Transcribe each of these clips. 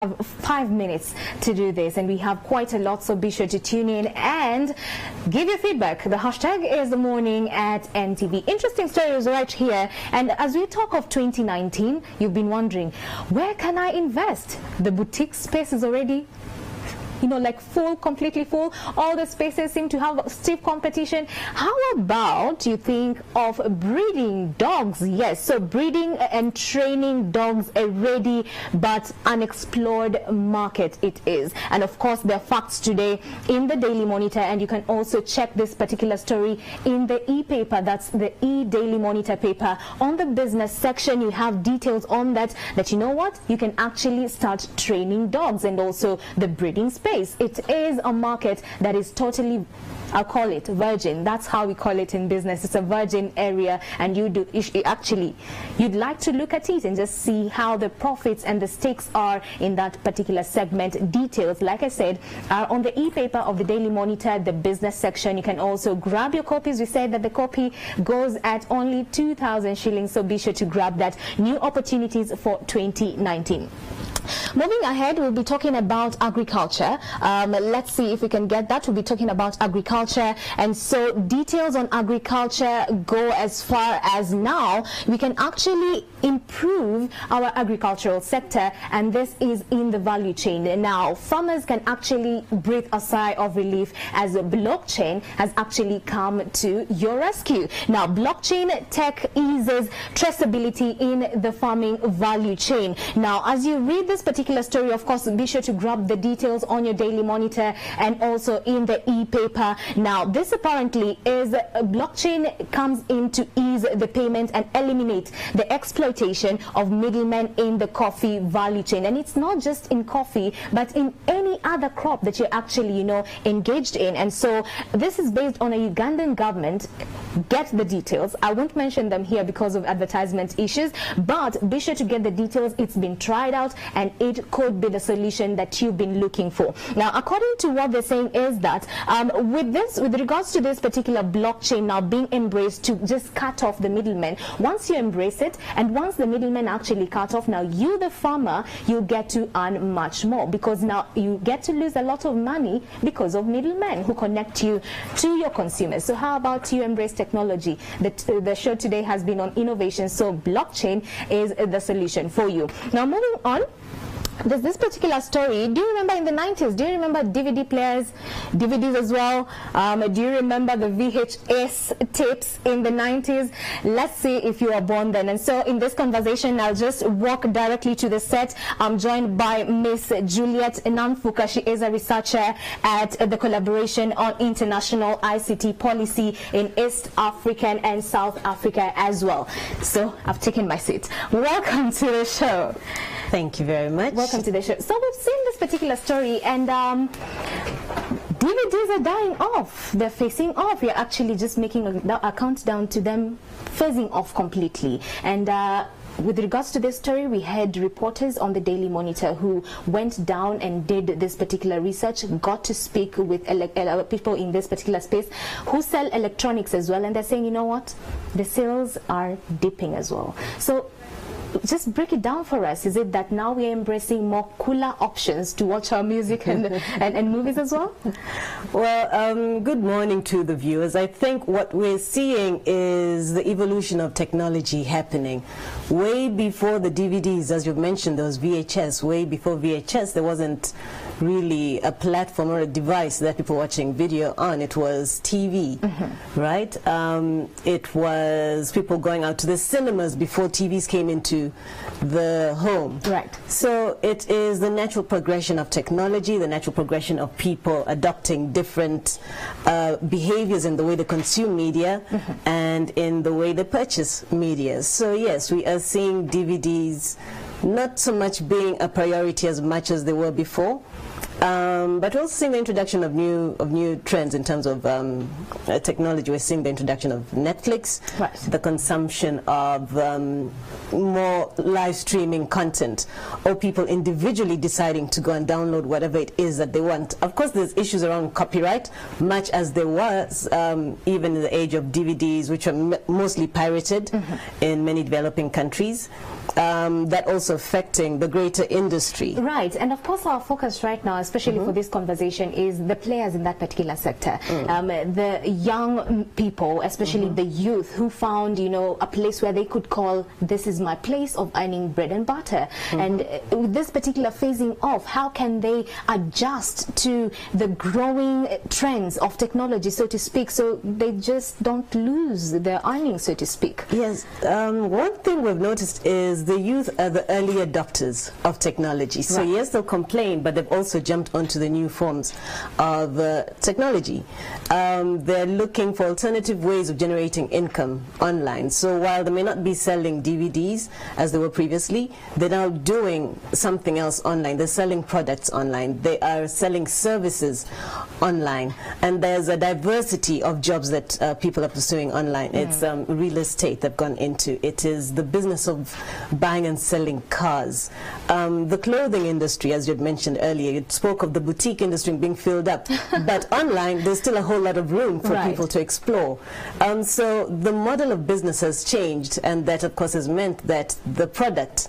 have 5 minutes to do this, and we have quite a lot, so be sure to tune in and give your feedback. The hashtag is morning@NTV. Interesting stories right here. And as we talk of 2019, you've been wondering, where can I invest? The boutique space is already like full, completely full. All the spaces seem to have stiff competition. How about you think of breeding dogs? Yes, so breeding and training dogs, a ready but unexplored market it is. And of course, there are facts today in the Daily Monitor, and you can also check this particular story in the e-paper. That's the e-Daily Monitor paper. On the business section, you have details on that you know what? You can actually start training dogs, and also the breeding space. It is a market that is totally, I'll call it virgin. That's how we call it in business. It's a virgin area, and you'd like to look at it and just see how the profits and the stakes are in that particular segment. Details, like I said, are on the e-paper of the Daily Monitor, the business section. You can also grab your copies. We said that the copy goes at only 2,000 shillings, so be sure to grab that. New opportunities for 2019. Moving ahead, we'll be talking about agriculture. Let's see if we can get that. We'll be talking about agriculture, and so details on agriculture go as far as now we can actually improve our agricultural sector, and this is in the value chain. Now, farmers can actually breathe a sigh of relief as blockchain has actually come to your rescue. Now, blockchain tech eases traceability in the farming value chain. Now, as you read this particular story, of course, be sure to grab the details on your Daily Monitor and also in the e-paper. Now, this apparently is blockchain comes in to ease the payment and eliminate the exploitation of middlemen in the coffee value chain. And it's not just in coffee, but in any other crop that you're actually, engaged in. And so this is based on a Ugandan government. Get the details. I won't mention them here because of advertisement issues, but be sure to get the details. It's been tried out, and it could be the solution that you've been looking for. Now, according to what they're saying is that with regards to this particular blockchain now being embraced to just cut off the middlemen, once you embrace it and once the middlemen actually cut off, now you, the farmer, you get to earn much more, because now you get to lose a lot of money because of middlemen who connect you to your consumers. So how about you embrace technology? The show today has been on innovation, so blockchain is the solution for you. Now, moving on, there's this particular story. Do you remember in the 90s? Do you remember DVD players, DVDs as well? Do you remember the VHS tapes in the 90s? Let's see if you were born then. And so in this conversation, I'll just walk directly to the set. I'm joined by Miss Juliet Namfuka. She is a researcher at the Collaboration on International ICT Policy in East African and South Africa as well. So I've taken my seat. Welcome to the show. Thank you very much. Welcome to the show. So we've seen this particular story, and DVDs are dying off. They're phasing off. We're actually just making a countdown to them phasing off completely. And with regards to this story, we had reporters on the Daily Monitor who went down and did this particular research, got to speak with people in this particular space who sell electronics as well, and they're saying, you know what, the sales are dipping as well. So just break it down for us. Is it that now we are embracing more cooler options to watch our music and movies as well? Well, good morning to the viewers. I think what we're seeing is the evolution of technology happening. Way before the DVDs, as you've mentioned, there was VHS. Way before VHS, there wasn't really a platform or a device that people were watching video on. It was TV, right? It was people going out to the cinemas before TVs came into the home. Right. So it is the natural progression of technology, the natural progression of people adopting different behaviors in the way they consume media and in the way they purchase media. So yes, we are seeing DVDs not so much being a priority as much as they were before. But we're also seeing the introduction of new trends in terms of technology. We're seeing the introduction of Netflix, right, the consumption of more live streaming content, or people individually deciding to go and download whatever it is that they want. Of course, there's issues around copyright, much as there was even in the age of DVDs, which are mostly pirated in many developing countries. that also affecting the greater industry. Right, and of course our focus right now, especially for this conversation, is the players in that particular sector. The young people, especially the youth, who found, you know, a place where they could call, this is my place of earning bread and butter. And with this particular phasing off, how can they adjust to the growing trends of technology, so to speak, so they just don't lose their earnings, so to speak? Yes, one thing we've noticed is the youth are the early adopters of technology. So yes, they'll complain, but they've also jumped onto the new forms of technology. They're looking for alternative ways of generating income online. So while they may not be selling DVDs as they were previously, they're now doing something else online. They're selling products online. They are selling services online. And there's a diversity of jobs that people are pursuing online. It's real estate they've gone into. It is the business of buying and selling cars. The clothing industry, as you had mentioned earlier, you spoke of the boutique industry being filled up. But online, there's still a whole lot of room for people to explore. So the model of business has changed, and that, of course, has meant that the product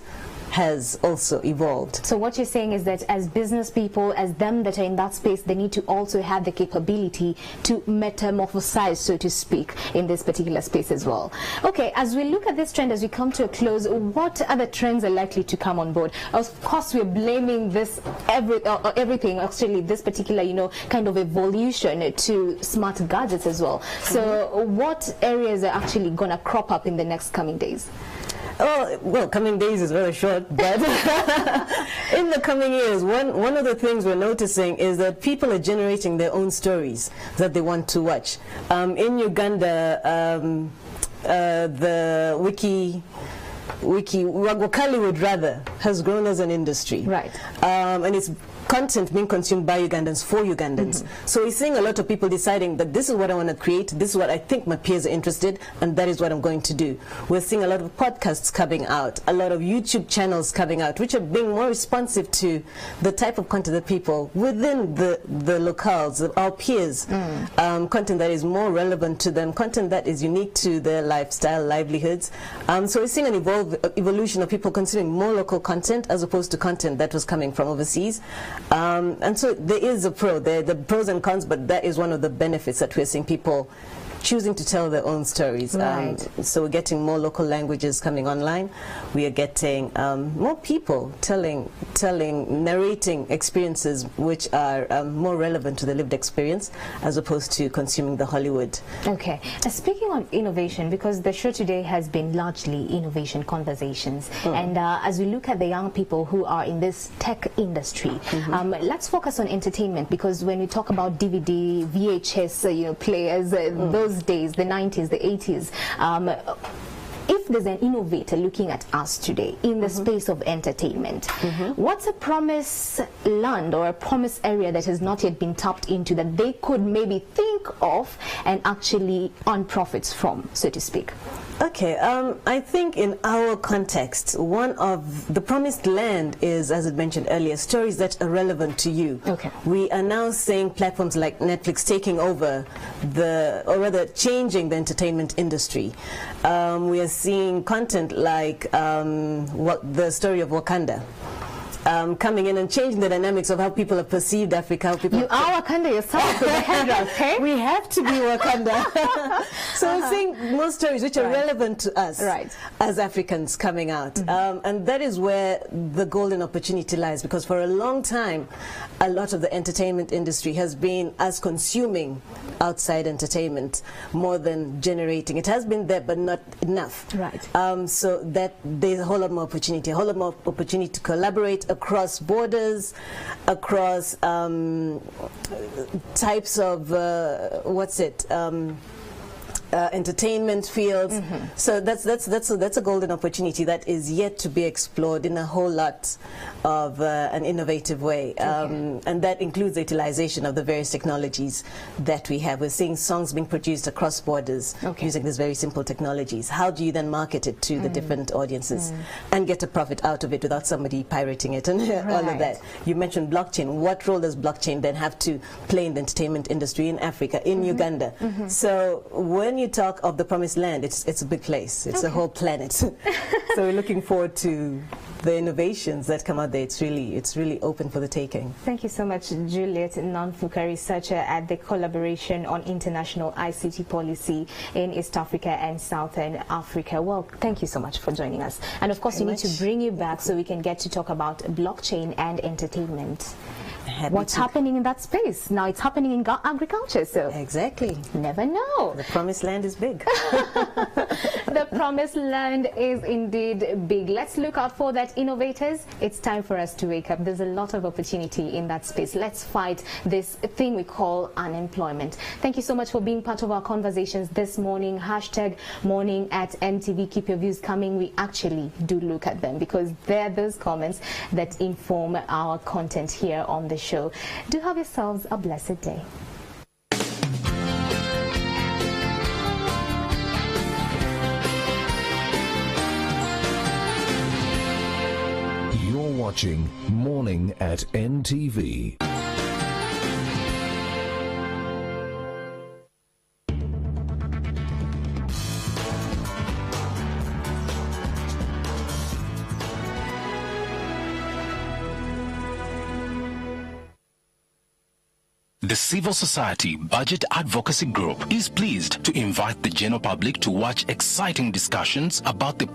has also evolved. So what you're saying is that as business people, as them that are in that space, they need to also have the capability to metamorphosize, so to speak, in this particular space as well. Okay, as we look at this trend, as we come to a close, what other trends are likely to come on board? Of course, we're blaming this everything, actually, this particular, you know, kind of evolution to smart gadgets as well. So what areas are actually going to crop up in the next coming days? Oh, well, coming days is very short, but in the coming years, one of the things we're noticing is that people are generating their own stories that they want to watch. In Uganda, the Wakaliwood rather has grown as an industry. Right. And it's content being consumed by Ugandans for Ugandans. So we're seeing a lot of people deciding that this is what I want to create, this is what I think my peers are interested, and that is what I'm going to do. We're seeing a lot of podcasts coming out, a lot of YouTube channels coming out, which are being more responsive to the type of content that people within the locales, our peers, content that is more relevant to them, content that is unique to their lifestyle, livelihoods. So we're seeing an evolution of people consuming more local content as opposed to content that was coming from overseas. And so there is the pros and cons, but that is one of the benefits that we're seeing people choosing to tell their own stories. So we're getting more local languages coming online. We are getting more people narrating experiences which are more relevant to the lived experience as opposed to consuming the Hollywood. Okay. Speaking of innovation, because the show today has been largely innovation conversations, and as we look at the young people who are in this tech industry, let's focus on entertainment, because when we talk about DVD, VHS, you know, players, those days, the 90s, the 80s, if there's an innovator looking at us today in the space of entertainment, what's a promised land or a promised area that has not yet been tapped into that they could maybe think of and actually earn profits from, so to speak? Okay, I think in our context, one of the promised land is, as I mentioned earlier, stories that are relevant to you. Okay. We are now seeing platforms like Netflix taking over or rather changing the entertainment industry. We are seeing content like the story of Wakanda. Coming in and changing the dynamics of how people have perceived Africa. How people you are Wakanda yourself with the headdress, hey? We have to be Wakanda. So we're seeing more stories which are relevant to us as Africans coming out. And that is where the golden opportunity lies, because for a long time, a lot of the entertainment industry has been us consuming outside entertainment more than generating. It has been there, but not enough. Right. So that there's a whole lot more opportunity, to collaborate across borders, across types of entertainment fields. So that's a golden opportunity that is yet to be explored in a whole lot of an innovative way, and that includes the utilization of the various technologies that we have. We're seeing songs being produced across borders using these very simple technologies. How do you then market it to the different audiences and get a profit out of it without somebody pirating it and all of that? You mentioned blockchain. What role does blockchain then have to play in the entertainment industry in Africa, in Uganda? So when you talk of the Promised Land, it's a big place. It's a whole planet. So we're looking forward to the innovations that come out there. It's really open for the taking. Thank you so much, Juliet Nanfuka, researcher at the Collaboration on International ICT Policy in East Africa and Southern Africa. Well, thank you so much for joining us. And of course, we need to bring you back so we can get to talk about blockchain and entertainment. What's happening in that space? Now it's happening in agriculture, so exactly. Never know. The Promised Land is big. The Promised Land is indeed big. Let's look out for that, innovators. It's time for us to wake up. There's a lot of opportunity in that space. Let's fight this thing we call unemployment. Thank you so much for being part of our conversations this morning. #morning@NTV. Keep your views coming. We actually do look at them because they're those comments that inform our content here on the show. Do have yourselves a blessed day. You're watching Morning at NTV. The Civil Society Budget Advocacy Group is pleased to invite the general public to watch exciting discussions about the